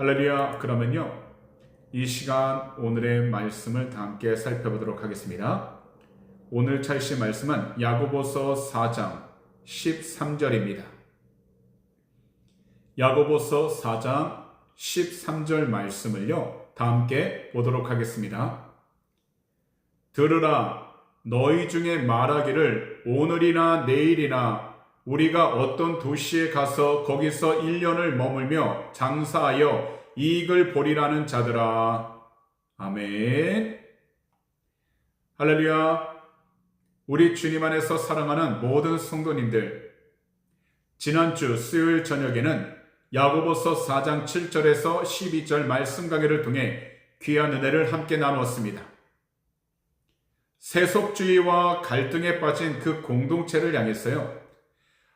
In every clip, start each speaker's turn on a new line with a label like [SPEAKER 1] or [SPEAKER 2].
[SPEAKER 1] 할렐루야. 그러면요, 이 시간 오늘의 말씀을 다 함께 살펴보도록 하겠습니다. 오늘 찾으실 말씀은 야고보서 4장 13절입니다. 야고보서 4장 13절 말씀을요, 다 함께 보도록 하겠습니다. 들으라, 너희 중에 말하기를 오늘이나 내일이나 우리가 어떤 도시에 가서 거기서 1년을 머물며 장사하여 이익을 보리라는 자들아. 아멘. 할렐루야. 우리 주님 안에서 사랑하는 모든 성도님들, 지난주 수요일 저녁에는 야고보서 4장 7절에서 12절 말씀 강해를 통해 귀한 은혜를 함께 나누었습니다. 세속주의와 갈등에 빠진 그 공동체를 향해서요,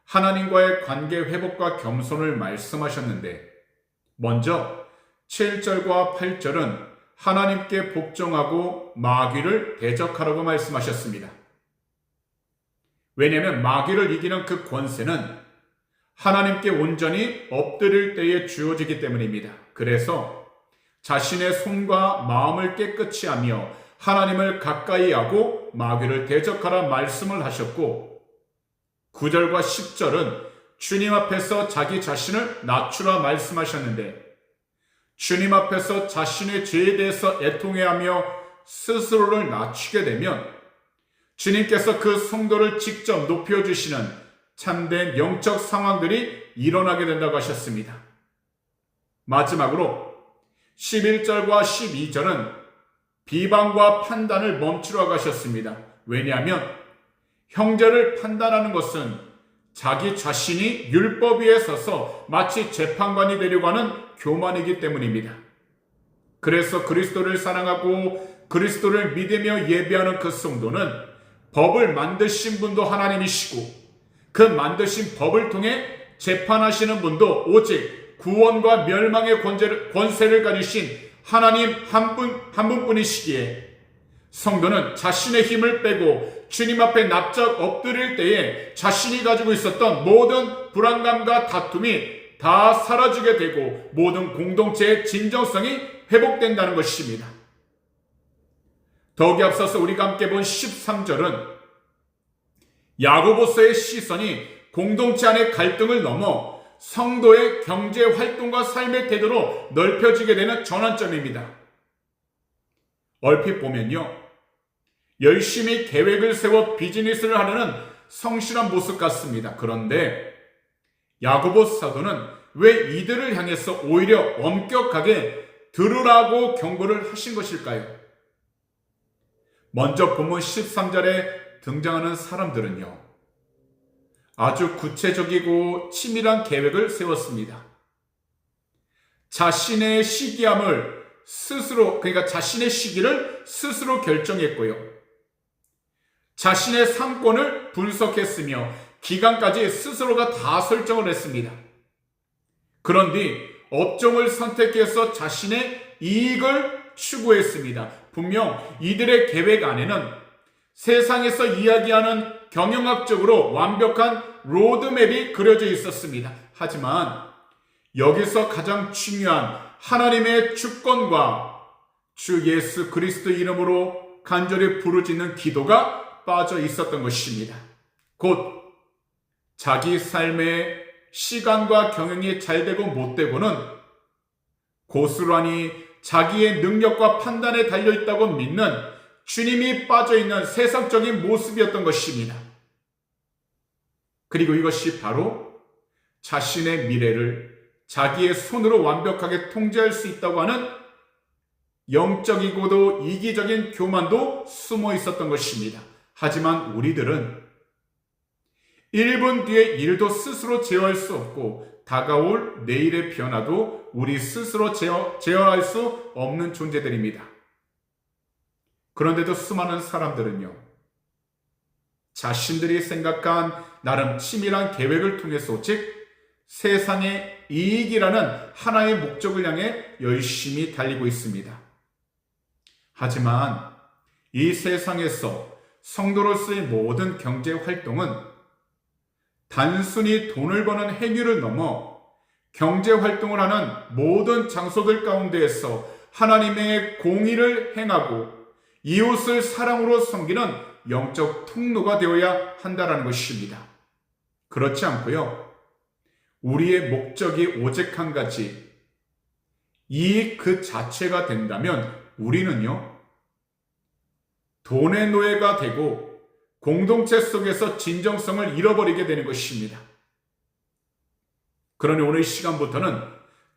[SPEAKER 1] 하나님과의 관계 회복과 겸손을 말씀하셨는데, 먼저 7절과 8절은 하나님께 복종하고 마귀를 대적하라고 말씀하셨습니다. 왜냐하면 마귀를 이기는 그 권세는 하나님께 온전히 엎드릴 때에 주어지기 때문입니다. 그래서 자신의 손과 마음을 깨끗이 하며 하나님을 가까이 하고 마귀를 대적하라 말씀을 하셨고, 9절과 10절은 주님 앞에서 자기 자신을 낮추라 말씀하셨는데, 주님 앞에서 자신의 죄에 대해서 애통해하며 스스로를 낮추게 되면 주님께서 그 성도를 직접 높여주시는 참된 영적 상황들이 일어나게 된다고 하셨습니다. 마지막으로 11절과 12절은 비방과 판단을 멈추라고 하셨습니다. 왜냐하면 형제를 판단하는 것은 자기 자신이 율법 위에 서서 마치 재판관이 되려고 하는 교만이기 때문입니다. 그래서 그리스도를 사랑하고 그리스도를 믿으며 예배하는 그 성도는 법을 만드신 분도 하나님이시고, 그 만드신 법을 통해 재판하시는 분도 오직 구원과 멸망의 권세를 가지신 하나님 한 분뿐이시기에, 성도는 자신의 힘을 빼고 주님 앞에 납작 엎드릴 때에 자신이 가지고 있었던 모든 불안감과 다툼이 다 사라지게 되고 모든 공동체의 진정성이 회복된다는 것입니다. 더욱이 앞서서 우리가 함께 본 13절은 야고보서의 시선이 공동체 안의 갈등을 넘어 성도의 경제 활동과 삶의 태도로 넓혀지게 되는 전환점입니다. 얼핏 보면요, 열심히 계획을 세워 비즈니스를 하려는 성실한 모습 같습니다. 그런데 야고보 사도는 왜 이들을 향해서 오히려 엄격하게 들으라고 경고를 하신 것일까요? 먼저 본문 13절에 등장하는 사람들은요, 아주 구체적이고 치밀한 계획을 세웠습니다. 자신의 시기함을 스스로, 그러니까 자신의 시기를 스스로 결정했고요, 자신의 상권을 분석했으며 기간까지 스스로가 다 설정을 했습니다. 그런 뒤 업종을 선택해서 자신의 이익을 추구했습니다. 분명 이들의 계획 안에는 세상에서 이야기하는 경영학적으로 완벽한 로드맵이 그려져 있었습니다. 하지만 여기서 가장 중요한 하나님의 주권과 주 예수 그리스도 이름으로 간절히 부르짖는 기도가 빠져 있었던 것입니다. 곧 자기 삶의 시간과 경영이 잘 되고 못 되고는 고스란히 자기의 능력과 판단에 달려있다고 믿는 주님이 빠져있는 세상적인 모습이었던 것입니다. 그리고 이것이 바로 자신의 미래를 자기의 손으로 완벽하게 통제할 수 있다고 하는 영적이고도 이기적인 교만도 숨어 있었던 것입니다. 하지만 우리들은 1분 뒤의 일도 스스로 제어할 수 없고 다가올 내일의 변화도 우리 스스로 제어할 수 없는 존재들입니다. 그런데도 수많은 사람들은요, 자신들이 생각한 나름 치밀한 계획을 통해서 오직 세상의 이익이라는 하나의 목적을 향해 열심히 달리고 있습니다. 하지만 이 세상에서 성도로서의 모든 경제 활동은 단순히 돈을 버는 행위를 넘어 경제 활동을 하는 모든 장소들 가운데에서 하나님의 공의를 행하고 이웃을 사랑으로 섬기는 영적 통로가 되어야 한다는 것입니다. 그렇지 않고요. 우리의 목적이 오직 한 가지, 이익 그 자체가 된다면 우리는요, 돈의 노예가 되고 공동체 속에서 진정성을 잃어버리게 되는 것입니다. 그러니 오늘 이 시간부터는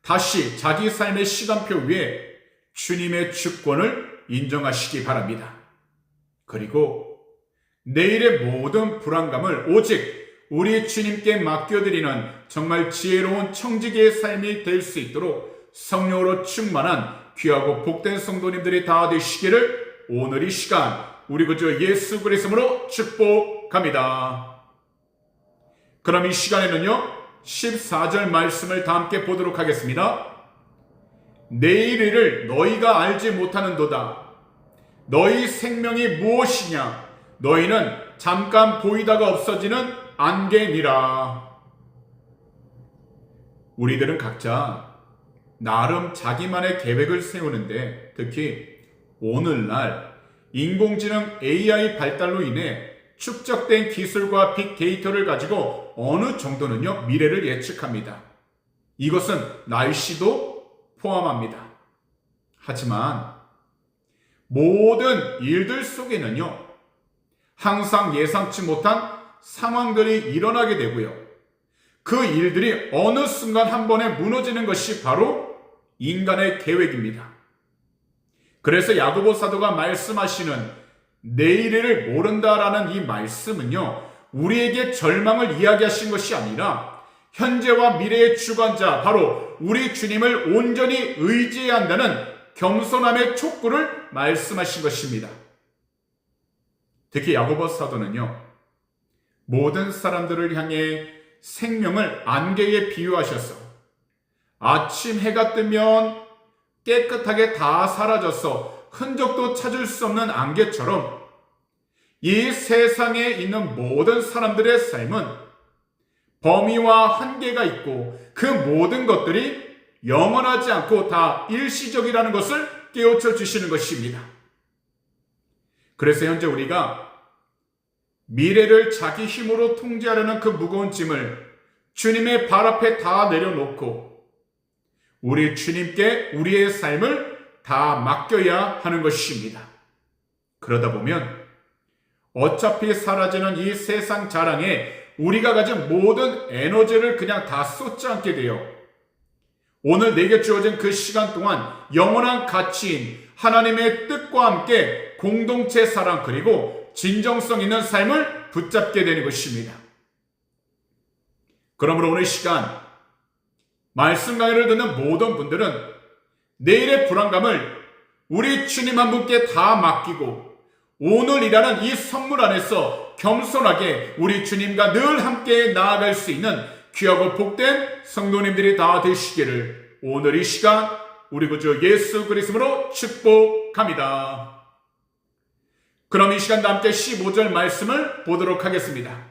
[SPEAKER 1] 다시 자기 삶의 시간표 위에 주님의 주권을 인정하시기 바랍니다. 그리고 내일의 모든 불안감을 오직 우리 주님께 맡겨드리는 정말 지혜로운 청지기의 삶이 될 수 있도록 성령으로 충만한 귀하고 복된 성도님들이 다 되시기를 오늘 이 시간 우리 구주 예수 그리스도로 축복합니다. 그럼 이 시간에는요, 14절 말씀을 다 함께 보도록 하겠습니다. 내일 일을 너희가 알지 못하는도다. 너희 생명이 무엇이냐? 너희는 잠깐 보이다가 없어지는 안개니라. 우리들은 각자 나름 자기만의 계획을 세우는데, 특히 오늘날 인공지능 AI 발달로 인해 축적된 기술과 빅데이터를 가지고 어느 정도는요, 미래를 예측합니다. 이것은 날씨도 포함합니다. 하지만 모든 일들 속에는요, 항상 예상치 못한 상황들이 일어나게 되고요, 그 일들이 어느 순간 한 번에 무너지는 것이 바로 인간의 계획입니다. 그래서 야고보 사도가 말씀하시는 내일을 모른다라는 이 말씀은요, 우리에게 절망을 이야기하신 것이 아니라 현재와 미래의 주관자, 바로 우리 주님을 온전히 의지해야 한다는 겸손함의 촉구를 말씀하신 것입니다. 특히 야고보 사도는요, 모든 사람들을 향해 생명을 안개에 비유하셔서 아침 해가 뜨면 깨끗하게 다 사라져서 흔적도 찾을 수 없는 안개처럼 이 세상에 있는 모든 사람들의 삶은 범위와 한계가 있고 그 모든 것들이 영원하지 않고 다 일시적이라는 것을 깨우쳐 주시는 것입니다. 그래서 현재 우리가 미래를 자기 힘으로 통제하려는 그 무거운 짐을 주님의 발 앞에 다 내려놓고 우리 주님께 우리의 삶을 다 맡겨야 하는 것입니다. 그러다 보면 어차피 사라지는 이 세상 자랑에 우리가 가진 모든 에너지를 그냥 다 쏟지 않게 돼요. 오늘 내게 주어진 그 시간 동안 영원한 가치인 하나님의 뜻과 함께 공동체 사랑 그리고 진정성 있는 삶을 붙잡게 되는 것입니다. 그러므로 오늘 시간 말씀 강의를 듣는 모든 분들은 내일의 불안감을 우리 주님 한 분께 다 맡기고 오늘이라는 이 선물 안에서 겸손하게 우리 주님과 늘 함께 나아갈 수 있는 귀하고 복된 성도님들이 다 되시기를 오늘 이 시간 우리 구주 예수 그리스도로 축복합니다. 그럼 이 시간 함께 15절 말씀을 보도록 하겠습니다.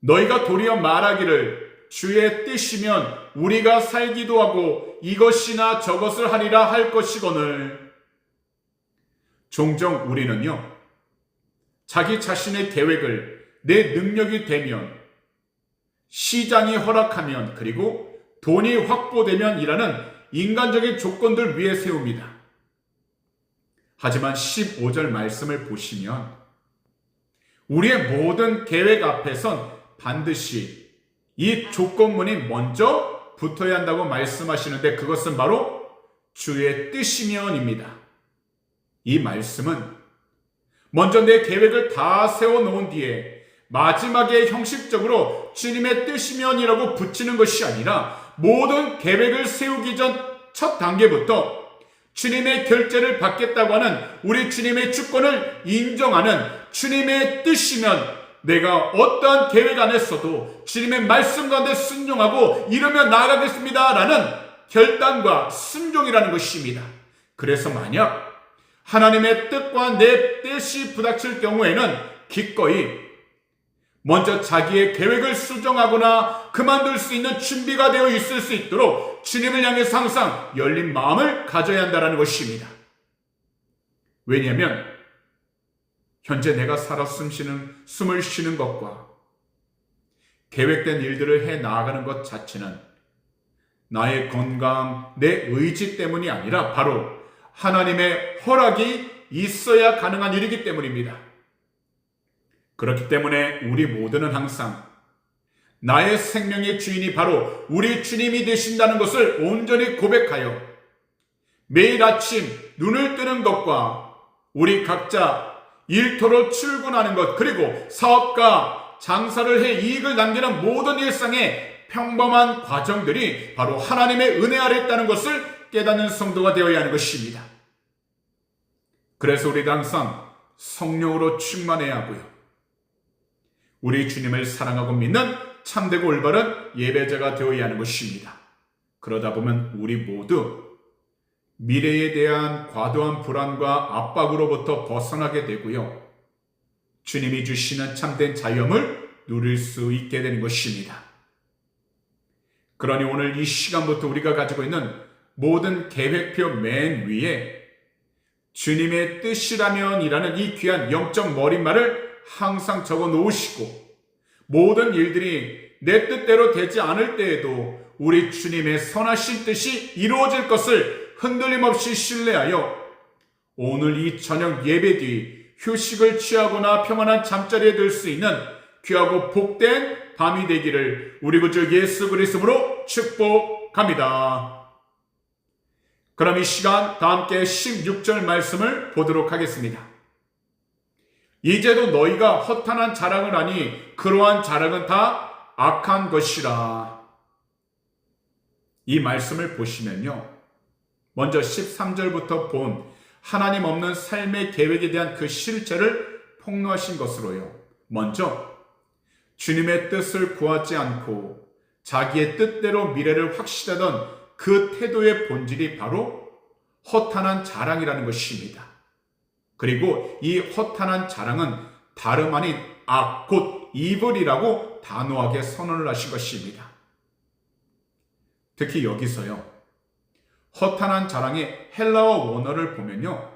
[SPEAKER 1] 너희가 도리어 말하기를 주의 뜻이면 우리가 살기도 하고 이것이나 저것을 하리라 할 것이거늘. 종종 우리는요, 자기 자신의 계획을 내 능력이 되면, 시장이 허락하면, 그리고 돈이 확보되면 이라는 인간적인 조건들 위에 세웁니다. 하지만 15절 말씀을 보시면 우리의 모든 계획 앞에선 반드시 이 조건문이 먼저 붙어야 한다고 말씀하시는데 그것은 바로 주의 뜻이면입니다. 이 말씀은 먼저 내 계획을 다 세워놓은 뒤에 마지막에 형식적으로 주님의 뜻이면이라고 붙이는 것이 아니라 모든 계획을 세우기 전 첫 단계부터 주님의 결제를 받겠다고 하는 우리 주님의 주권을 인정하는 주님의 뜻이면 내가 어떠한 계획 안에서도 주님의 말씀 가운데 순종하고 이르며 나아가겠습니다 라는 결단과 순종이라는 것입니다. 그래서 만약 하나님의 뜻과 내 뜻이 부닥칠 경우에는 기꺼이 먼저 자기의 계획을 수정하거나 그만둘 수 있는 준비가 되어 있을 수 있도록 주님을 향해서 항상 열린 마음을 가져야 한다는 것입니다. 왜냐하면 현재 내가 살아 숨을 쉬는 것과 계획된 일들을 해 나아가는 것 자체는 나의 건강, 내 의지 때문이 아니라 바로 하나님의 허락이 있어야 가능한 일이기 때문입니다. 그렇기 때문에 우리 모두는 항상 나의 생명의 주인이 바로 우리 주님이 되신다는 것을 온전히 고백하여 매일 아침 눈을 뜨는 것과 우리 각자 일터로 출근하는 것, 그리고 사업과 장사를 해 이익을 남기는 모든 일상의 평범한 과정들이 바로 하나님의 은혜 아래 있다는 것을 깨닫는 성도가 되어야 하는 것입니다. 그래서 우리도 항상 성령으로 충만해야 하고요. 우리 주님을 사랑하고 믿는 참되고 올바른 예배자가 되어야 하는 것입니다. 그러다 보면 우리 모두 미래에 대한 과도한 불안과 압박으로부터 벗어나게 되고요. 주님이 주시는 참된 자유함을 누릴 수 있게 되는 것입니다. 그러니 오늘 이 시간부터 우리가 가지고 있는 모든 계획표 맨 위에 주님의 뜻이라면 이라는 이 귀한 영적 머릿말을 항상 적어 놓으시고, 모든 일들이 내 뜻대로 되지 않을 때에도 우리 주님의 선하신 뜻이 이루어질 것을 흔들림 없이 신뢰하여 오늘 이 저녁 예배 뒤 휴식을 취하거나 평안한 잠자리에 들 수 있는 귀하고 복된 밤이 되기를 우리 구주 예수 그리스도로 축복합니다. 그럼 이 시간 다 함께 16절 말씀을 보도록 하겠습니다. 이제도 너희가 허탄한 자랑을 하니 그러한 자랑은 다 악한 것이라. 이 말씀을 보시면요, 먼저 13절부터 본 하나님 없는 삶의 계획에 대한 그 실체를 폭로하신 것으로요, 먼저 주님의 뜻을 구하지 않고 자기의 뜻대로 미래를 확신하던 그 태도의 본질이 바로 허탄한 자랑이라는 것입니다. 그리고 이 허탄한 자랑은 다름 아닌 악, 곧 이블이라고 단호하게 선언을 하신 것입니다. 특히 여기서요, 허탄한 자랑의 헬라어 원어를 보면요,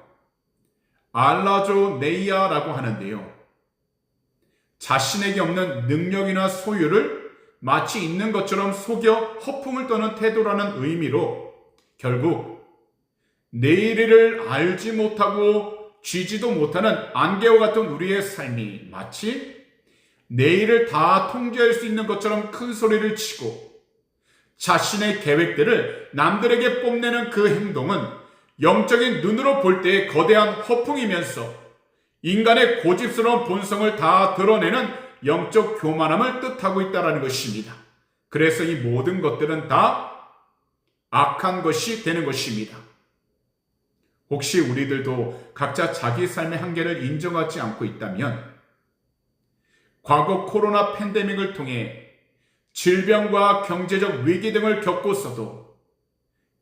[SPEAKER 1] 알라조네이아라고 하는데요, 자신에게 없는 능력이나 소유를 마치 있는 것처럼 속여 허풍을 떠는 태도라는 의미로 결국 내일을 알지 못하고 쥐지도 못하는 안개와 같은 우리의 삶이 마치 내일을 다 통제할 수 있는 것처럼 큰 소리를 치고 자신의 계획들을 남들에게 뽐내는 그 행동은 영적인 눈으로 볼 때의 거대한 허풍이면서 인간의 고집스러운 본성을 다 드러내는 영적 교만함을 뜻하고 있다는 것입니다. 그래서 이 모든 것들은 다 악한 것이 되는 것입니다. 혹시 우리들도 각자 자기 삶의 한계를 인정하지 않고 있다면 과거 코로나 팬데믹을 통해 질병과 경제적 위기 등을 겪고서도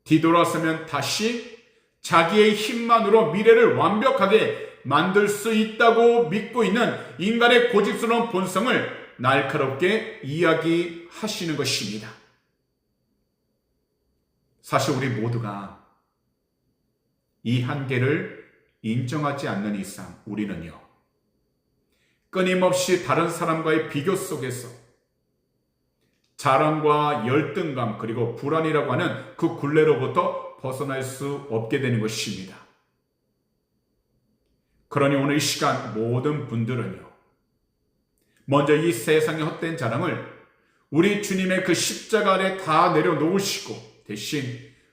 [SPEAKER 1] 뒤돌아서면 다시 자기의 힘만으로 미래를 완벽하게 만들 수 있다고 믿고 있는 인간의 고집스러운 본성을 날카롭게 이야기하시는 것입니다. 사실 우리 모두가 이 한계를 인정하지 않는 이상 우리는요, 끊임없이 다른 사람과의 비교 속에서 자랑과 열등감 그리고 불안이라고 하는 그 굴레로부터 벗어날 수 없게 되는 것입니다. 그러니 오늘 이 시간 모든 분들은요, 먼저 이 세상의 헛된 자랑을 우리 주님의 그 십자가 아래 다 내려놓으시고 대신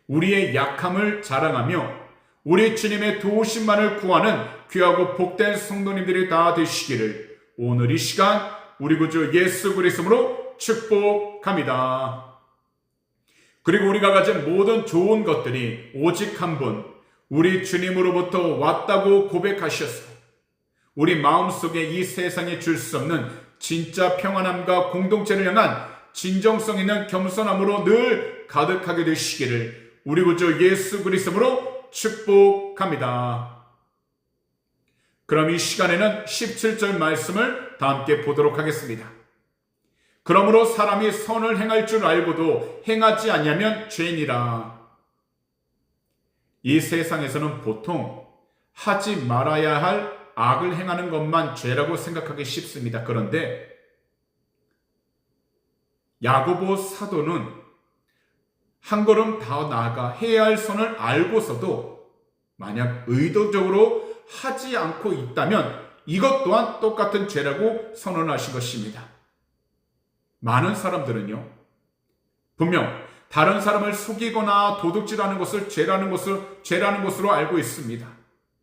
[SPEAKER 1] 우리의 약함을 자랑하며 우리 주님의 도우심만을 구하는 귀하고 복된 성도님들이 다 되시기를 오늘 이 시간 우리 구주 예수 그리스도로 축복합니다. 그리고 우리가 가진 모든 좋은 것들이 오직 한 분, 우리 주님으로부터 왔다고 고백하셔서 우리 마음속에 이 세상에 줄 수 없는 진짜 평안함과 공동체를 향한 진정성 있는 겸손함으로 늘 가득하게 되시기를 우리 구주 예수 그리스도로 축복합니다. 그럼 이 시간에는 17절 말씀을 다 함께 보도록 하겠습니다. 그러므로 사람이 선을 행할 줄 알고도 행하지 아니하면 죄니라. 이 세상에서는 보통 하지 말아야 할 악을 행하는 것만 죄라고 생각하기 쉽습니다. 그런데 야고보 사도는 한 걸음 더 나아가 해야 할 선을 알고서도 만약 의도적으로 하지 않고 있다면 이것 또한 똑같은 죄라고 선언하신 것입니다. 많은 사람들은요, 분명 다른 사람을 속이거나 도둑질하는 것을 죄라는 것으로 알고 있습니다.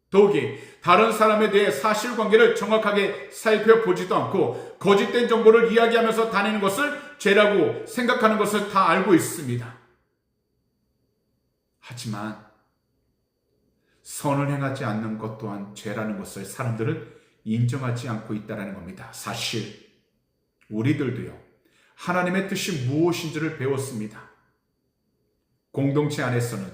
[SPEAKER 1] 더욱이 다른 사람에 대해 사실관계를 정확하게 살펴보지도 않고 거짓된 정보를 이야기하면서 다니는 것을 죄라고 생각하는 것을 다 알고 있습니다. 하지만 선을 행하지 않는 것 또한 죄라는 것을 사람들은 인정하지 않고 있다는 겁니다. 사실 우리들도요, 하나님의 뜻이 무엇인지를 배웠습니다. 공동체 안에서는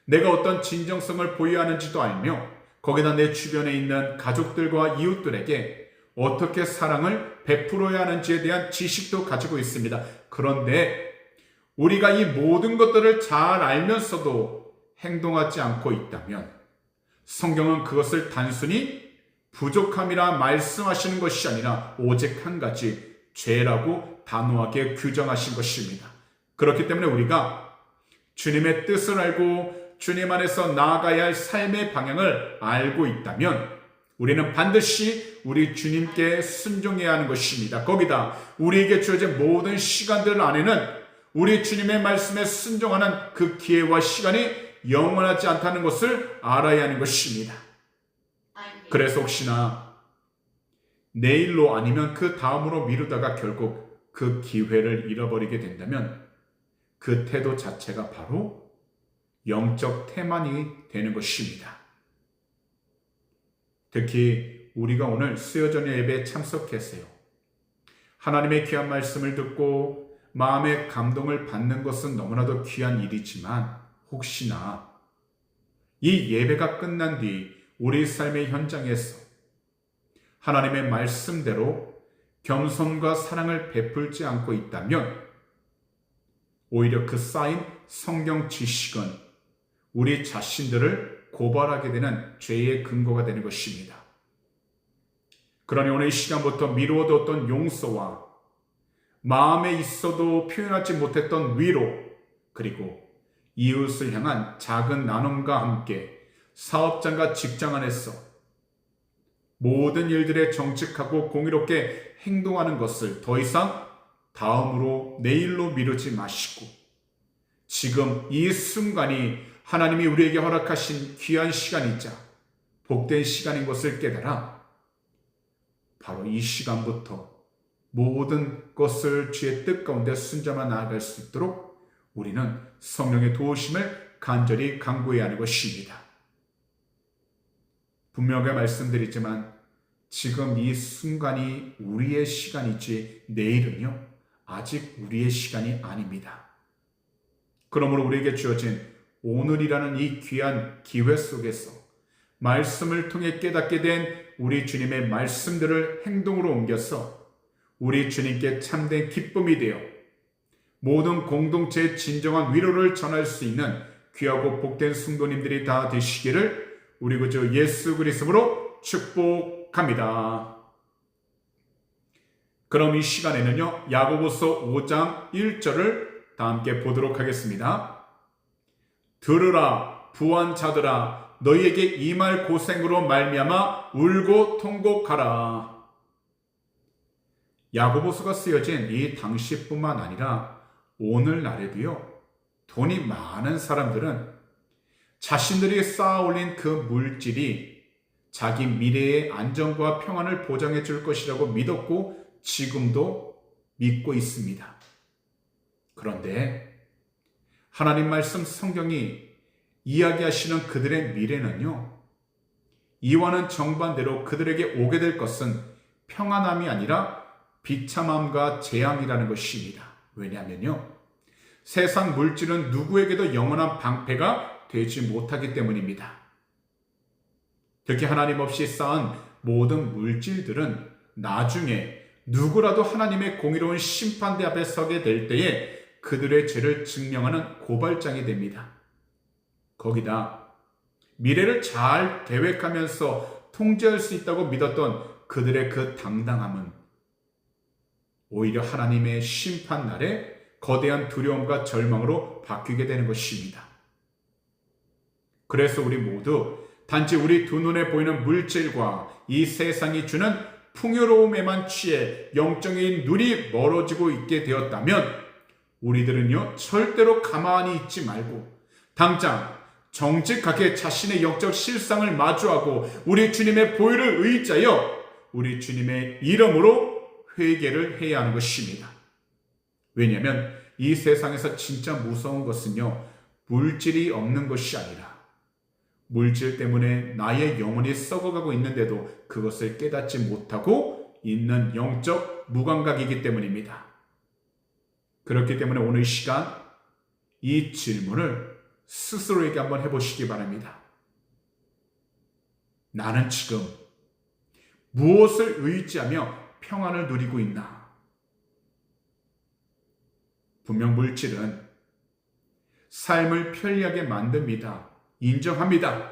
[SPEAKER 1] 내가 어떤 진정성을 보여하는지도 알며 거기다 내 주변에 있는 가족들과 이웃들에게 어떻게 사랑을 베풀어야 하는지에 대한 지식도 가지고 있습니다. 그런데 우리가 이 모든 것들을 잘 알면서도 행동하지 않고 있다면 성경은 그것을 단순히 부족함이라 말씀하시는 것이 아니라 오직 한 가지 죄라고 단호하게 규정하신 것입니다. 그렇기 때문에 우리가 주님의 뜻을 알고 주님 안에서 나아가야 할 삶의 방향을 알고 있다면 우리는 반드시 우리 주님께 순종해야 하는 것입니다. 거기다 우리에게 주어진 모든 시간들 안에는 우리 주님의 말씀에 순종하는 그 기회와 시간이 영원하지 않다는 것을 알아야 하는 것입니다. 그래서 혹시나 내일로 아니면 그 다음으로 미루다가 결국 그 기회를 잃어버리게 된다면 그 태도 자체가 바로 영적 태만이 되는 것입니다. 특히 우리가 오늘 수요저녁 예배에 참석해서요, 하나님의 귀한 말씀을 듣고 마음의 감동을 받는 것은 너무나도 귀한 일이지만 혹시나 이 예배가 끝난 뒤 우리 삶의 현장에서 하나님의 말씀대로 겸손과 사랑을 베풀지 않고 있다면 오히려 그 쌓인 성경 지식은 우리 자신들을 고발하게 되는 죄의 근거가 되는 것입니다. 그러니 오늘 이 시간부터 미루어뒀던 용서와 마음에 있어도 표현하지 못했던 위로, 그리고 이웃을 향한 작은 나눔과 함께 사업장과 직장 안에서 모든 일들에 정직하고 공의롭게 행동하는 것을 더 이상 다음으로 내일로 미루지 마시고 지금 이 순간이 하나님이 우리에게 허락하신 귀한 시간이자 복된 시간인 것을 깨달아 바로 이 시간부터 모든 것을 주의 뜻 가운데 순종하며 나아갈 수 있도록 우리는 성령의 도우심을 간절히 간구해야 하는 것입니다. 분명하게 말씀드리지만 지금 이 순간이 우리의 시간이지 내일은요 아직 우리의 시간이 아닙니다. 그러므로 우리에게 주어진 오늘이라는 이 귀한 기회 속에서 말씀을 통해 깨닫게 된 우리 주님의 말씀들을 행동으로 옮겨서 우리 주님께 참된 기쁨이 되어 모든 공동체의 진정한 위로를 전할 수 있는 귀하고 복된 성도님들이 다 되시기를 우리 구주 예수 그리스도로 축복합니다. 그럼 이 시간에는요 야고보서 5장 1절을 다 함께 보도록 하겠습니다. 들으라 부한 자들아 너희에게 이 말 고생으로 말미암아 울고 통곡하라. 야고보서가 쓰여진 이 당시뿐만 아니라 오늘날에도요 돈이 많은 사람들은 자신들이 쌓아올린 그 물질이 자기 미래의 안정과 평안을 보장해 줄 것이라고 믿었고 지금도 믿고 있습니다. 그런데 하나님 말씀 성경이 이야기하시는 그들의 미래는요, 이와는 정반대로 그들에게 오게 될 것은 평안함이 아니라 비참함과 재앙이라는 것입니다. 왜냐하면요, 세상 물질은 누구에게도 영원한 방패가 되지 못하기 때문입니다. 특히 하나님 없이 쌓은 모든 물질들은 나중에 누구라도 하나님의 공의로운 심판대 앞에 서게 될 때에 그들의 죄를 증명하는 고발장이 됩니다. 거기다 미래를 잘 계획하면서 통제할 수 있다고 믿었던 그들의 그 당당함은 오히려 하나님의 심판 날에 거대한 두려움과 절망으로 바뀌게 되는 것입니다. 그래서 우리 모두 단지 우리 두 눈에 보이는 물질과 이 세상이 주는 풍요로움에만 취해 영적인 눈이 멀어지고 있게 되었다면 우리들은요 절대로 가만히 있지 말고 당장 정직하게 자신의 영적 실상을 마주하고 우리 주님의 보혈을 의지하여 우리 주님의 이름으로 회개를 해야 하는 것입니다. 왜냐하면 이 세상에서 진짜 무서운 것은요 물질이 없는 것이 아니라 물질 때문에 나의 영혼이 썩어가고 있는데도 그것을 깨닫지 못하고 있는 영적 무감각이기 때문입니다. 그렇기 때문에 오늘 이 시간 이 질문을 스스로에게 한번 해보시기 바랍니다. 나는 지금 무엇을 의지하며 평안을 누리고 있나? 분명 물질은 삶을 편리하게 만듭니다. 인정합니다.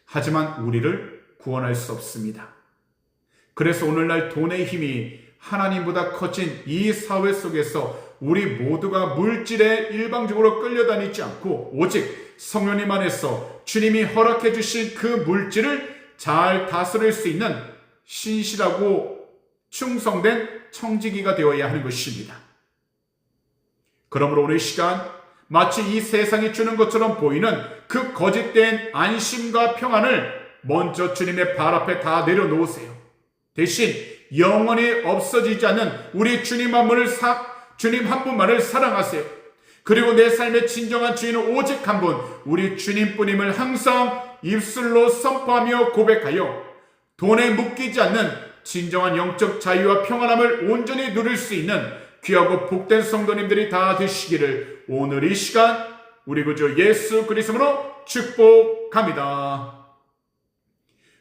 [SPEAKER 1] 하지만 우리를 구원할 수 없습니다. 그래서 오늘날 돈의 힘이 하나님보다 커진 이 사회 속에서 우리 모두가 물질에 일방적으로 끌려다니지 않고 오직 성령님 안에서 주님이 허락해 주신 그 물질을 잘 다스릴 수 있는 신실하고 충성된 청지기가 되어야 하는 것입니다. 그러므로 오늘 이 시간 마치 이 세상이 주는 것처럼 보이는 그 거짓된 안심과 평안을 먼저 주님의 발 앞에 다 내려놓으세요. 대신 영원히 없어지지 않는 우리 주님 한 분만을 사랑하세요. 그리고 내 삶의 진정한 주인은 오직 한 분, 우리 주님뿐임을 항상 입술로 선포하며 고백하여 돈에 묶이지 않는 진정한 영적 자유와 평안함을 온전히 누릴 수 있는 귀하고 복된 성도님들이 다 되시기를 오늘 이 시간 우리 구주 예수 그리스도로 축복합니다.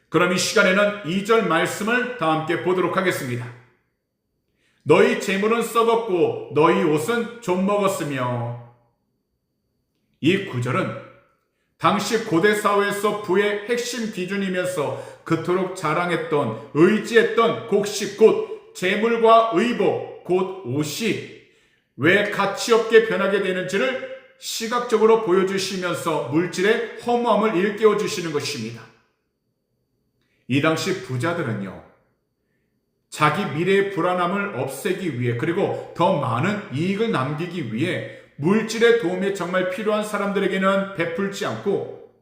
[SPEAKER 1] 그럼 이 시간에는 2절 말씀을 다 함께 보도록 하겠습니다. 너희 재물은 썩었고 너희 옷은 좀 먹었으며. 이 구절은 당시 고대 사회에서 부의 핵심 기준이면서 그토록 자랑했던 의지했던 곡식 곧 재물과 의복 곧 옷이 왜 가치없게 변하게 되는지를 시각적으로 보여주시면서 물질의 허무함을 일깨워 주시는 것입니다. 이 당시 부자들은요 자기 미래의 불안함을 없애기 위해 그리고 더 많은 이익을 남기기 위해 물질의 도움이 정말 필요한 사람들에게는 베풀지 않고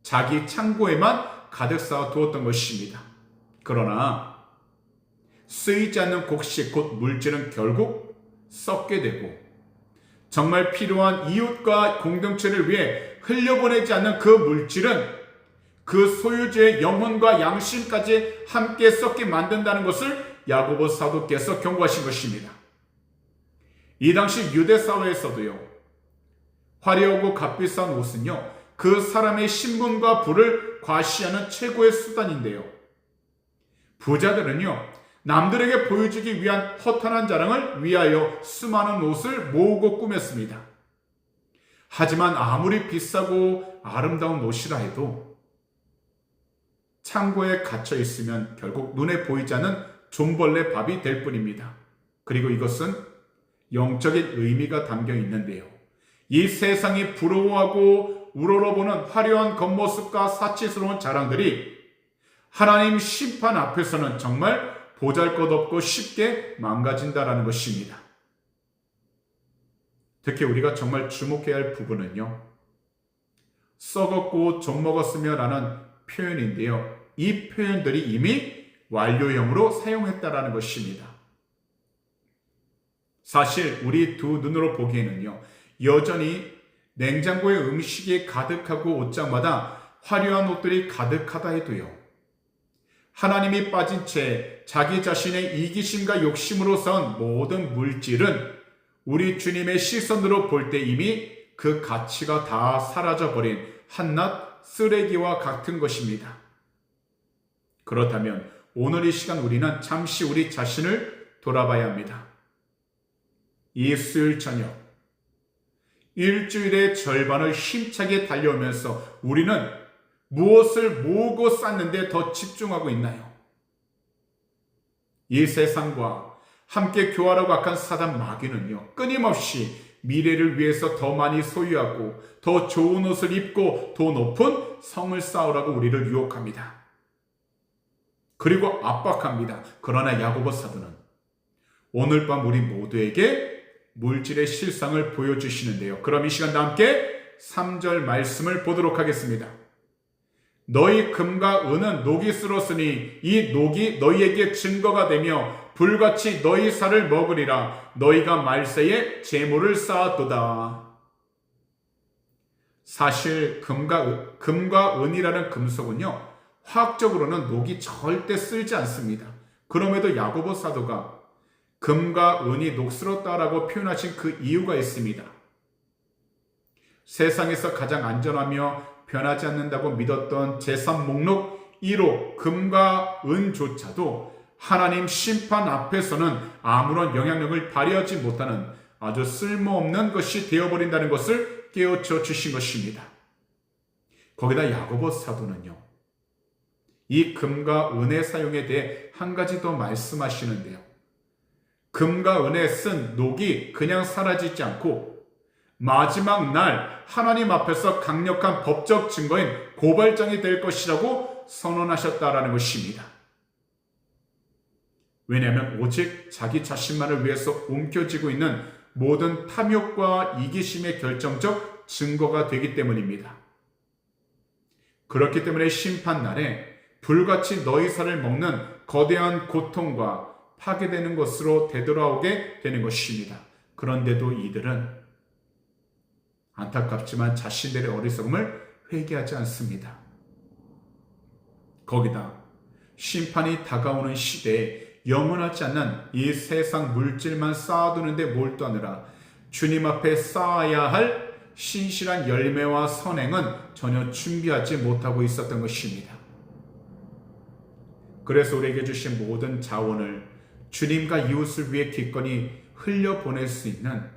[SPEAKER 1] 자기 창고에만 가득 쌓아 두었던 것입니다. 그러나 쓰이지 않는 곡식 곧 물질은 결국 썩게 되고 정말 필요한 이웃과 공동체를 위해 흘려보내지 않는 그 물질은 그 소유주의 영혼과 양심까지 함께 썩게 만든다는 것을 야고보 사도께서 경고하신 것입니다. 이 당시 유대 사회에서도요 화려하고 값비싼 옷은요 그 사람의 신분과 부를 과시하는 최고의 수단인데요 부자들은요 남들에게 보여주기 위한 허탄한 자랑을 위하여 수많은 옷을 모으고 꾸몄습니다. 하지만 아무리 비싸고 아름다운 옷이라 해도 창고에 갇혀 있으면 결국 눈에 보이지 않는 존벌레 밥이 될 뿐입니다. 그리고 이것은 영적인 의미가 담겨 있는데요. 이 세상이 부러워하고 우러러보는 화려한 겉모습과 사치스러운 자랑들이 하나님 심판 앞에서는 정말 보잘것없고 쉽게 망가진다라는 것입니다. 특히 우리가 정말 주목해야 할 부분은요. 썩었고 좀 먹었으며 라는 표현인데요. 이 표현들이 이미 완료형으로 사용했다라는 것입니다. 사실 우리 두 눈으로 보기에는요. 여전히 냉장고에 음식이 가득하고 옷장마다 화려한 옷들이 가득하다 해도요. 하나님이 빠진 채 자기 자신의 이기심과 욕심으로 쌓은 모든 물질은 우리 주님의 시선으로 볼 때 이미 그 가치가 다 사라져버린 한낱 쓰레기와 같은 것입니다. 그렇다면 오늘 이 시간 우리는 잠시 우리 자신을 돌아봐야 합니다. 이 수요일 저녁, 일주일의 절반을 힘차게 달려오면서 우리는 무엇을 모으고 쌓는데 더 집중하고 있나요? 이 세상과 함께 교활하고 악한 사단 마귀는요, 끊임없이 미래를 위해서 더 많이 소유하고 더 좋은 옷을 입고 더 높은 성을 쌓으라고 우리를 유혹합니다. 그리고 압박합니다. 그러나 야고보 사도는 오늘 밤 우리 모두에게 물질의 실상을 보여주시는데요. 그럼 이 시간 함께 3절 말씀을 보도록 하겠습니다. 너희 금과 은은 녹이 쓸었으니 이 녹이 너희에게 증거가 되며 불같이 너희 살을 먹으리라. 너희가 말세에 재물을 쌓았도다. 사실 금과 은이라는 금속은요, 화학적으로는 녹이 절대 쓸지 않습니다. 그럼에도 야고보 사도가 금과 은이 녹슬었다라고 표현하신 그 이유가 있습니다. 세상에서 가장 안전하며 변하지 않는다고 믿었던 재산 목록 1호 금과 은조차도 하나님 심판 앞에서는 아무런 영향력을 발휘하지 못하는 아주 쓸모없는 것이 되어버린다는 것을 깨우쳐 주신 것입니다. 거기다 야고보 사도는요, 이 금과 은의 사용에 대해 한 가지 더 말씀하시는데요. 금과 은에 쓴 녹이 그냥 사라지지 않고 마지막 날 하나님 앞에서 강력한 법적 증거인 고발장이 될 것이라고 선언하셨다라는 것입니다. 왜냐하면 오직 자기 자신만을 위해서 움켜쥐고 있는 모든 탐욕과 이기심의 결정적 증거가 되기 때문입니다. 그렇기 때문에 심판날에 불같이 너희 살을 먹는 거대한 고통과 파괴되는 것으로 되돌아오게 되는 것입니다. 그런데도 이들은 안타깝지만 자신들의 어리석음을 회개하지 않습니다. 거기다 심판이 다가오는 시대에 영원하지 않는 이 세상 물질만 쌓아두는데 몰두하느라 주님 앞에 쌓아야 할 신실한 열매와 선행은 전혀 준비하지 못하고 있었던 것입니다. 그래서 우리에게 주신 모든 자원을 주님과 이웃을 위해 기꺼이 흘려보낼 수 있는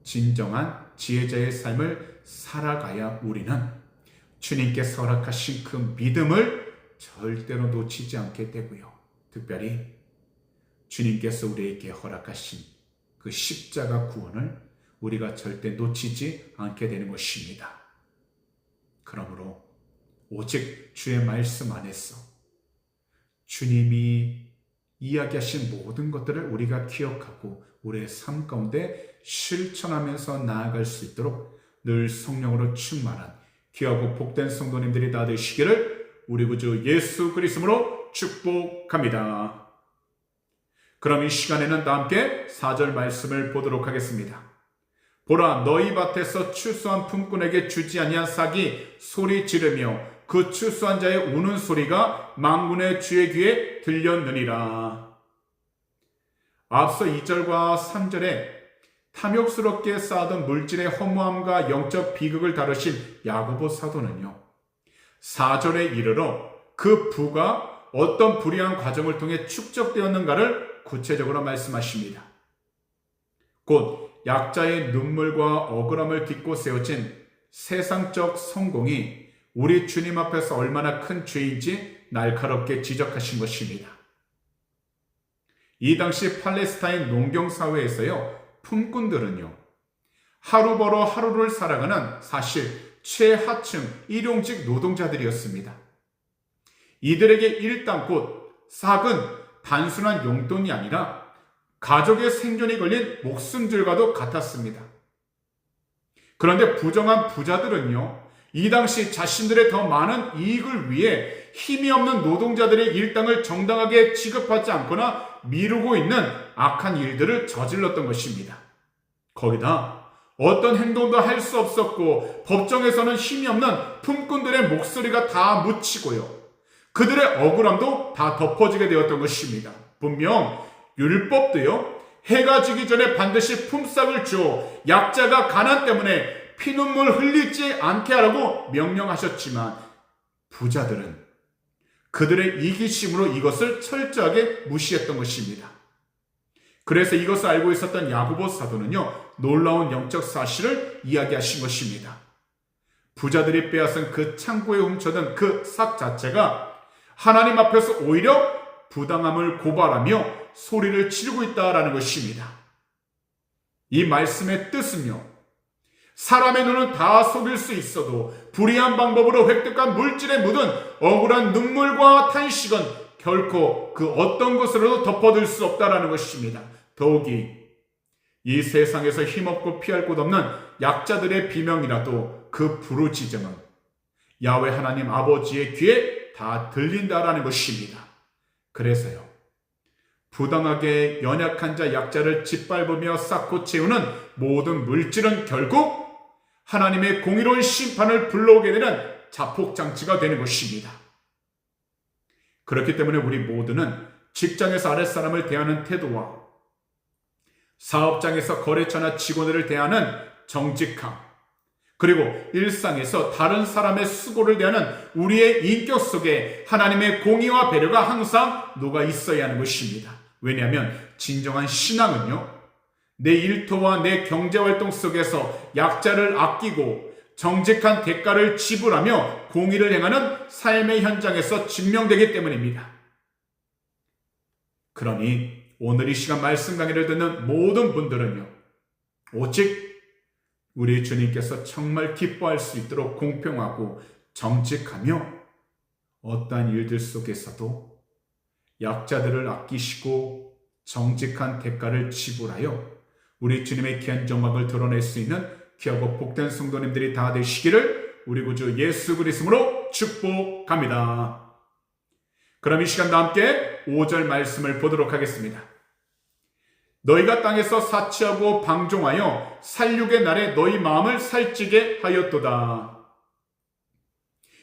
[SPEAKER 1] 진정한 지혜자의 삶을 살아가야 우리는 주님께서 허락하신 그 믿음을 절대로 놓치지 않게 되고요. 특별히 주님께서 우리에게 허락하신 그 십자가 구원을 우리가 절대 놓치지 않게 되는 것입니다. 그러므로 오직 주의 말씀 안에서 주님이 이야기하신 모든 것들을 우리가 기억하고 우리의 삶 가운데 실천하면서 나아갈 수 있도록 늘 성령으로 충만한 귀하고 복된 성도님들이 다 되시기를 우리 구주 예수 그리스도로 축복합니다. 그럼 이 시간에는 다 함께 4절 말씀을 보도록 하겠습니다. 보라, 너희 밭에서 추수한 품꾼에게 주지 아니한 싹이 소리 지르며 그 추수한 자의 우는 소리가 만군의 주의 귀에 들렸느니라. 앞서 2절과 3절에 탐욕스럽게 쌓아둔 물질의 허무함과 영적 비극을 다루신 야고보 사도는요, 4절에 이르러 그 부가 어떤 불의한 과정을 통해 축적되었는가를 구체적으로 말씀하십니다. 곧 약자의 눈물과 억울함을 딛고 세워진 세상적 성공이 우리 주님 앞에서 얼마나 큰 죄인지 날카롭게 지적하신 것입니다. 이 당시 팔레스타인 농경사회에서요, 품꾼들은요, 하루 벌어 하루를 살아가는 사실 최하층 일용직 노동자들이었습니다. 이들에게 일당 곧 싹은 단순한 용돈이 아니라 가족의 생존이 걸린 목숨들과도 같았습니다. 그런데 부정한 부자들은요, 이 당시 자신들의 더 많은 이익을 위해 힘이 없는 노동자들의 일당을 정당하게 지급하지 않거나 미루고 있는 악한 일들을 저질렀던 것입니다. 거기다 어떤 행동도 할 수 없었고 법정에서는 힘이 없는 품꾼들의 목소리가 다 묻히고요, 그들의 억울함도 다 덮어지게 되었던 것입니다. 분명 율법도요, 해가 지기 전에 반드시 품삯을 주어 약자가 가난 때문에 피눈물 흘리지 않게 하라고 명령하셨지만 부자들은 그들의 이기심으로 이것을 철저하게 무시했던 것입니다. 그래서 이것을 알고 있었던 야고보 사도는요, 놀라운 영적 사실을 이야기하신 것입니다. 부자들이 빼앗은 그 창고에 훔쳐든 그 삭 자체가 하나님 앞에서 오히려 부당함을 고발하며 소리를 지르고 있다라는 것입니다. 이 말씀의 뜻은요, 사람의 눈은 다 속일 수 있어도 불의한 방법으로 획득한 물질에 묻은 억울한 눈물과 탄식은 결코 그 어떤 것으로도 덮어둘 수 없다라는 것입니다. 더욱이 이 세상에서 힘없고 피할 곳 없는 약자들의 비명이라도 그 부르짖음은 야훼 하나님 아버지의 귀에 다 들린다라는 것입니다. 그래서요, 부당하게 연약한 자 약자를 짓밟으며 쌓고 채우는 모든 물질은 결국 하나님의 공의로운 심판을 불러오게 되는 자폭장치가 되는 것입니다. 그렇기 때문에 우리 모두는 직장에서 아랫사람을 대하는 태도와 사업장에서 거래처나 직원들을 대하는 정직함, 그리고 일상에서 다른 사람의 수고를 대하는 우리의 인격 속에 하나님의 공의와 배려가 항상 녹아 있어야 하는 것입니다. 왜냐하면 진정한 신앙은요, 내 일터와 내 경제활동 속에서 약자를 아끼고 정직한 대가를 지불하며 공의를 행하는 삶의 현장에서 증명되기 때문입니다. 그러니 오늘 이 시간 말씀 강의를 듣는 모든 분들은요, 오직 우리 주님께서 정말 기뻐할 수 있도록 공평하고 정직하며 어떠한 일들 속에서도 약자들을 아끼시고 정직한 대가를 지불하여 우리 주님의 귀한 정막을 드러낼 수 있는 귀하고 복된 성도님들이 다 되시기를 우리 구주 예수 그리스도로 축복합니다. 그럼 이 시간 함께 5절 말씀을 보도록 하겠습니다. 너희가 땅에서 사치하고 방종하여 살육의 날에 너희 마음을 살찌게 하였도다.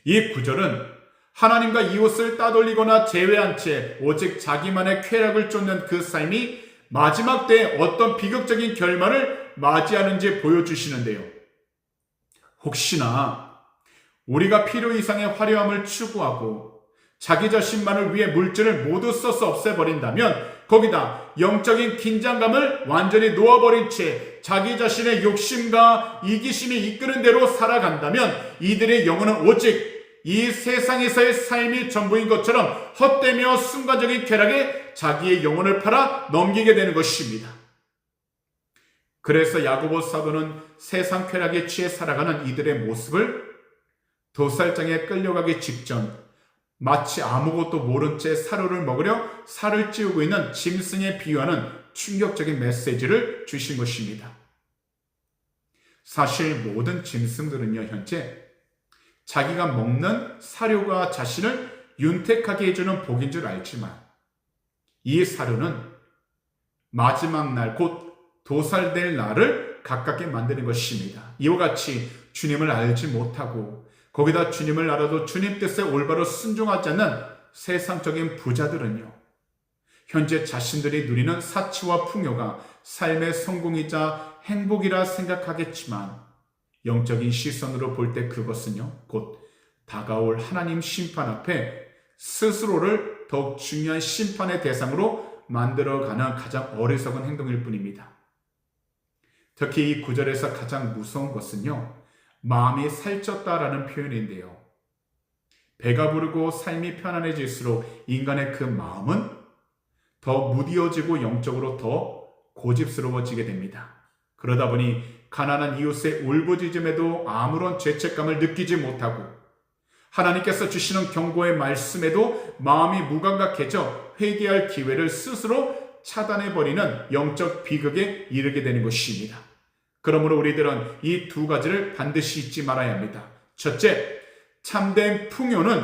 [SPEAKER 1] 이 구절은 하나님과 이웃을 따돌리거나 제외한 채 오직 자기만의 쾌락을 쫓는 그 삶이 마지막 때에 어떤 비극적인 결말을 맞이하는지 보여주시는데요. 혹시나 우리가 필요 이상의 화려함을 추구하고 자기 자신만을 위해 물질을 모두 써서 없애버린다면 거기다 영적인 긴장감을 완전히 놓아버린 채 자기 자신의 욕심과 이기심이 이끄는 대로 살아간다면 이들의 영혼은 오직 이 세상에서의 삶이 전부인 것처럼 헛되며 순간적인 쾌락에 자기의 영혼을 팔아 넘기게 되는 것입니다. 그래서 야고보 사도는 세상 쾌락에 취해 살아가는 이들의 모습을 도살장에 끌려가기 직전 마치 아무것도 모른 채 사료를 먹으려 살을 찌우고 있는 짐승에 비유하는 충격적인 메시지를 주신 것입니다. 사실 모든 짐승들은요, 현재 자기가 먹는 사료가 자신을 윤택하게 해주는 복인 줄 알지만 이 사료는 마지막 날, 곧 도살될 날을 가깝게 만드는 것입니다. 이와 같이 주님을 알지 못하고 거기다 주님을 알아도 주님 뜻에 올바로 순종하지 않는 세상적인 부자들은요, 현재 자신들이 누리는 사치와 풍요가 삶의 성공이자 행복이라 생각하겠지만 영적인 시선으로 볼 때 그것은요, 곧 다가올 하나님 심판 앞에 스스로를 더욱 중요한 심판의 대상으로 만들어가는 가장 어리석은 행동일 뿐입니다. 특히 이 구절에서 가장 무서운 것은요, 마음이 살쪘다라는 표현인데요. 배가 부르고 삶이 편안해질수록 인간의 그 마음은 더 무디어지고 영적으로 더 고집스러워지게 됩니다. 그러다 보니 가난한 이웃의 울부짖음에도 아무런 죄책감을 느끼지 못하고 하나님께서 주시는 경고의 말씀에도 마음이 무감각해져 회개할 기회를 스스로 차단해버리는 영적 비극에 이르게 되는 것입니다. 그러므로 우리들은 이 두 가지를 반드시 잊지 말아야 합니다. 첫째, 참된 풍요는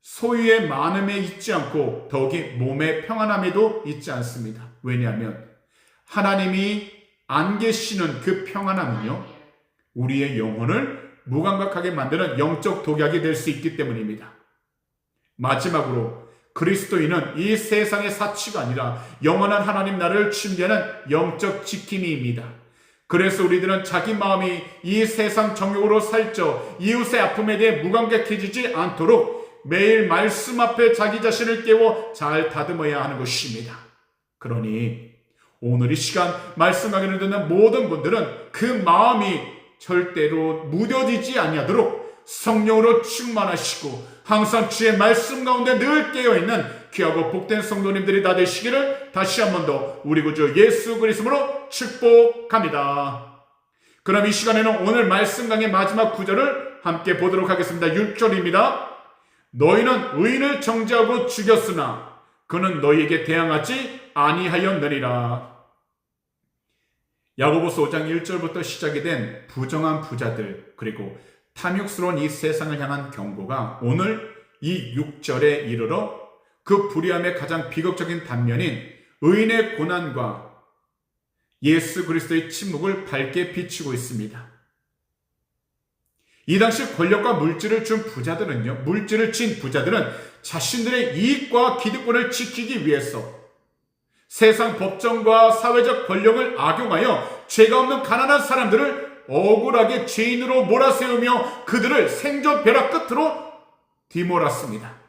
[SPEAKER 1] 소유의 많음에 있지 않고 더욱이 몸의 평안함에도 있지 않습니다. 왜냐하면 하나님이 안 계시는 그 평안함은요, 우리의 영혼을 무감각하게 만드는 영적 독약이 될 수 있기 때문입니다. 마지막으로 그리스도인은 이 세상의 사치가 아니라 영원한 하나님 나라를 침대하는 영적 지킴이입니다. 그래서 우리들은 자기 마음이 이 세상 정욕으로 살쪄 이웃의 아픔에 대해 무감각해지지 않도록 매일 말씀 앞에 자기 자신을 깨워 잘 다듬어야 하는 것입니다. 그러니 오늘 이 시간 말씀 강의를 듣는 모든 분들은 그 마음이 절대로 무뎌지지 아니하도록 성령으로 충만하시고 항상 주의 말씀 가운데 늘 깨어있는 귀하고 복된 성도님들이 다 되시기를 다시 한 번 더 우리 구주 예수 그리스도로 축복합니다. 그럼 이 시간에는 오늘 말씀 강의 마지막 구절을 함께 보도록 하겠습니다. 6절입니다. 너희는 의인을 정죄하고 죽였으나 그는 너희에게 대항하지 아니하였느니라. 야고보서 5장 1절부터 시작이 된 부정한 부자들 그리고 탐욕스러운 이 세상을 향한 경고가 오늘 이 6절에 이르러 그 불의함의 가장 비극적인 단면인 의인의 고난과 예수 그리스도의 침묵을 밝게 비추고 있습니다. 이 당시 권력과 물질을 준 부자들은요, 물질을 진 부자들은 자신들의 이익과 기득권을 지키기 위해서 세상 법정과 사회적 권력을 악용하여 죄가 없는 가난한 사람들을 억울하게 죄인으로 몰아세우며 그들을 생존 벼락 끝으로 뒤몰았습니다.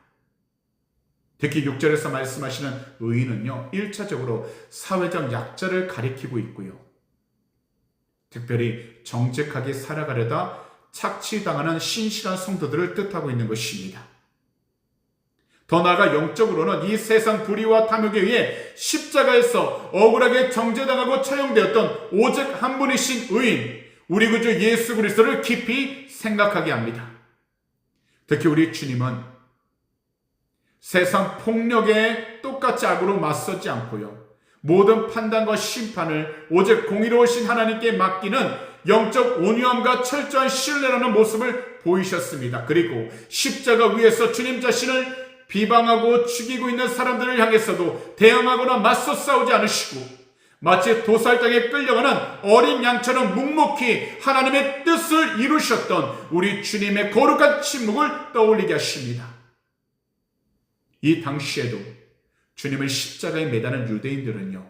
[SPEAKER 1] 특히 6절에서 말씀하시는 의인은요, 1차적으로 사회적 약자를 가리키고 있고요. 특별히 정직하게 살아가려다 착취당하는 신실한 성도들을 뜻하고 있는 것입니다. 더 나아가 영적으로는 이 세상 불의와 탐욕에 의해 십자가에서 억울하게 정죄당하고 처형되었던 오직 한 분이신 의인, 우리 구주 예수 그리스도를 깊이 생각하게 합니다. 특히 우리 주님은 세상 폭력에 똑같이 악으로 맞서지 않고요, 모든 판단과 심판을 오직 공의로우신 하나님께 맡기는 영적 온유함과 철저한 신뢰라는 모습을 보이셨습니다. 그리고 십자가 위에서 주님 자신을 비방하고 죽이고 있는 사람들을 향해서도 대항하거나 맞서 싸우지 않으시고 마치 도살장에 끌려가는 어린 양처럼 묵묵히 하나님의 뜻을 이루셨던 우리 주님의 거룩한 침묵을 떠올리게 하십니다. 이 당시에도 주님을 십자가에 매다는 유대인들은요,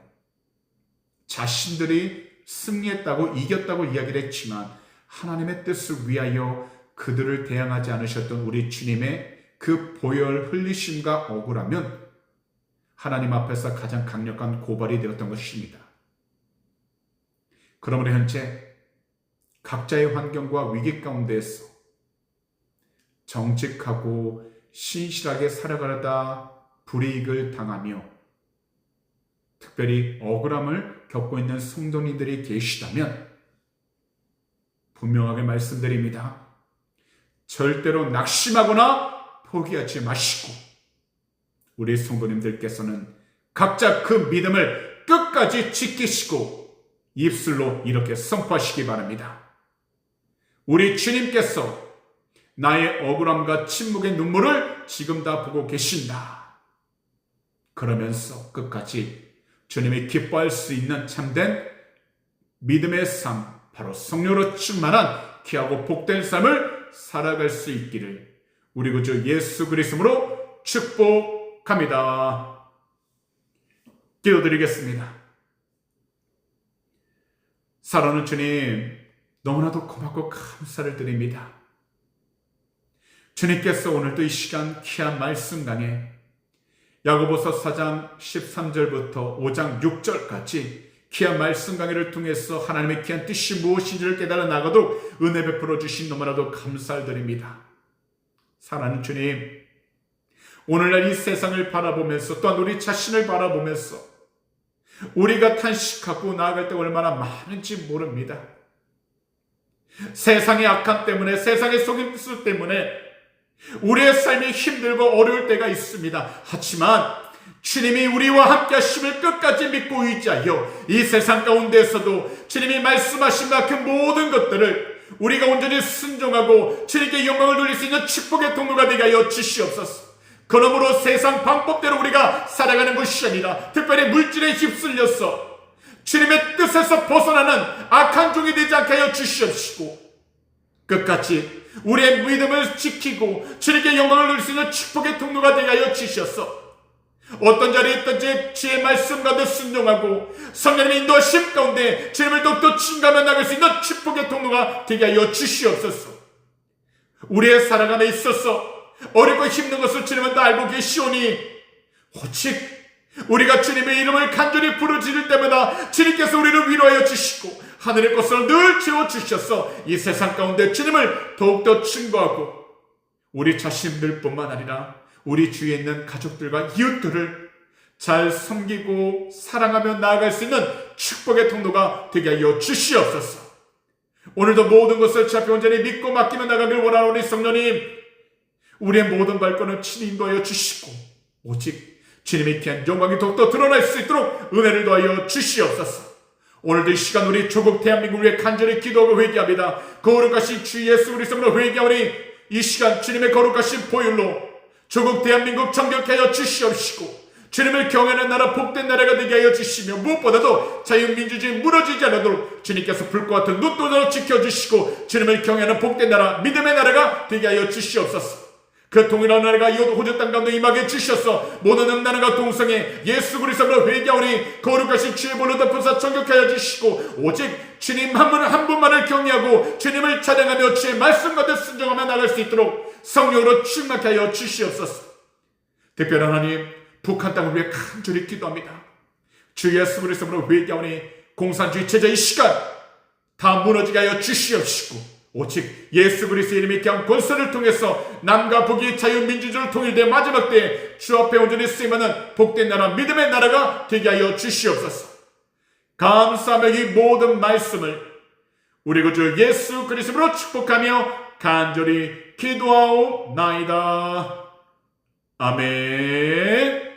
[SPEAKER 1] 자신들이 승리했다고 이겼다고 이야기를 했지만 하나님의 뜻을 위하여 그들을 대항하지 않으셨던 우리 주님의 그 보혈 흘리심과 억울하면 하나님 앞에서 가장 강력한 고발이 되었던 것입니다. 그러므로 현재 각자의 환경과 위기 가운데에서 정직하고 신실하게 살아가려다 불이익을 당하며 특별히 억울함을 겪고 있는 성도님들이 계시다면 분명하게 말씀드립니다. 절대로 낙심하거나 포기하지 마시고 우리 성도님들께서는 각자 그 믿음을 끝까지 지키시고 입술로 이렇게 선포하시기 바랍니다. 우리 주님께서 나의 억울함과 침묵의 눈물을 지금 다 보고 계신다. 그러면서 끝까지 주님이 기뻐할 수 있는 참된 믿음의 삶, 바로 성령으로 충만한 귀하고 복된 삶을 살아갈 수 있기를 우리 구주 예수 그리스도로 축복합니다. 기도드리겠습니다. 사랑하는 주님, 너무나도 고맙고 감사를 드립니다. 주님께서 오늘도 이 시간 귀한 말씀 강에 야고보서 4장 13절부터 5장 6절까지 귀한 말씀 강의를 통해서 하나님의 귀한 뜻이 무엇인지를 깨달아 나가도록 은혜 베풀어 주신 너무나도 감사를 드립니다. 사랑하는 주님, 오늘날 이 세상을 바라보면서 또한 우리 자신을 바라보면서 우리가 탄식하고 나아갈 때 얼마나 많은지 모릅니다. 세상의 악함 때문에, 세상의 속임수 때문에 우리의 삶이 힘들고 어려울 때가 있습니다. 하지만 주님이 우리와 함께 하심을 끝까지 믿고 의지하여 이 세상 가운데에서도 주님이 말씀하신 만큼 모든 것들을 우리가 온전히 순종하고 주님께 영광을 돌릴 수 있는 축복의 통로가 되게 하여 주시옵소서. 그러므로 세상 방법대로 우리가 살아가는 것이 아니라 특별히 물질에 휩쓸려서 주님의 뜻에서 벗어나는 악한 종이 되지 않게 하여 주시옵시고 끝까지 우리의 믿음을 지키고 주님께 영광을 누릴 수 있는 축복의 통로가 되게 하여 주시옵소서. 어떤 자리에 있든지 주의 말씀 가운데 순종하고 성령님의 인도하심 가운데 주님을 더욱더 증가하며 나갈 수 있는 축복의 통로가 되게 하여 주시옵소서. 우리의 살아감에 있어서 어렵고 힘든 것을 주님은 다 알고 계시오니 오직 우리가 주님의 이름을 간절히 부르짖을 때마다 주님께서 우리를 위로하여 주시고 하늘의 것을 늘 채워주셔서 이 세상 가운데 주님을 더욱더 증거하고 우리 자신들뿐만 아니라 우리 주위에 있는 가족들과 이웃들을 잘 섬기고 사랑하며 나아갈 수 있는 축복의 통로가 되게 하여 주시옵소서. 오늘도 모든 것을 주 앞에 온전히 믿고 맡기며 나가길 원하는 우리 성령님, 우리의 모든 발걸음을 친히 인도하여 주시고 오직 주님의 귀한 영광이 더욱더 드러날 수 있도록 은혜를 더하여 주시옵소서. 오늘도 이 시간 우리 조국 대한민국을 위해 간절히 기도하고 회개합니다. 거룩하신 주 예수 그리스도로 회개하오니 이 시간 주님의 거룩하신 보혈로 조국 대한민국 정결케 하여 주시옵시고 주님을 경외하는 나라 복된 나라가 되게 하여 주시며 무엇보다도 자유민주주의 무너지지 않도록 주님께서 불과 같은 눈동자로 지켜주시고 주님을 경외하는 복된 나라 믿음의 나라가 되게 하여 주시옵소서. 그 동일한 나라가 이웃 호주 땅 가운데 임하게 주셔서 모든 음란과 동성애 예수 그리스도로 회개하오니 거룩하신 주의 볼로 덮어서 정결케 하여 주시고 오직 주님 한 분만을 경외하고 주님을 찬양하며 주의 말씀 가운데 순종하며 나갈 수 있도록 성령으로 충만케 하여 주시옵소서. 특별한 하나님, 북한 땅을 위해 간절히 기도합니다. 주 예수 그리스도로 회개하오니 공산주의 체제 이 시간 다 무너지게 하여 주시옵시고 오직 예수 그리스도의 이름의 귀한 권세를 통해서 남과 북이 자유민주주의를 통일된 마지막 때에 주 앞에 온전히 쓰임하는 복된 나라 믿음의 나라가 되게 하여 주시옵소서. 감사하며 이 모든 말씀을 우리 구주 예수 그리스도로 축복하며 간절히 기도하옵나이다. 아멘.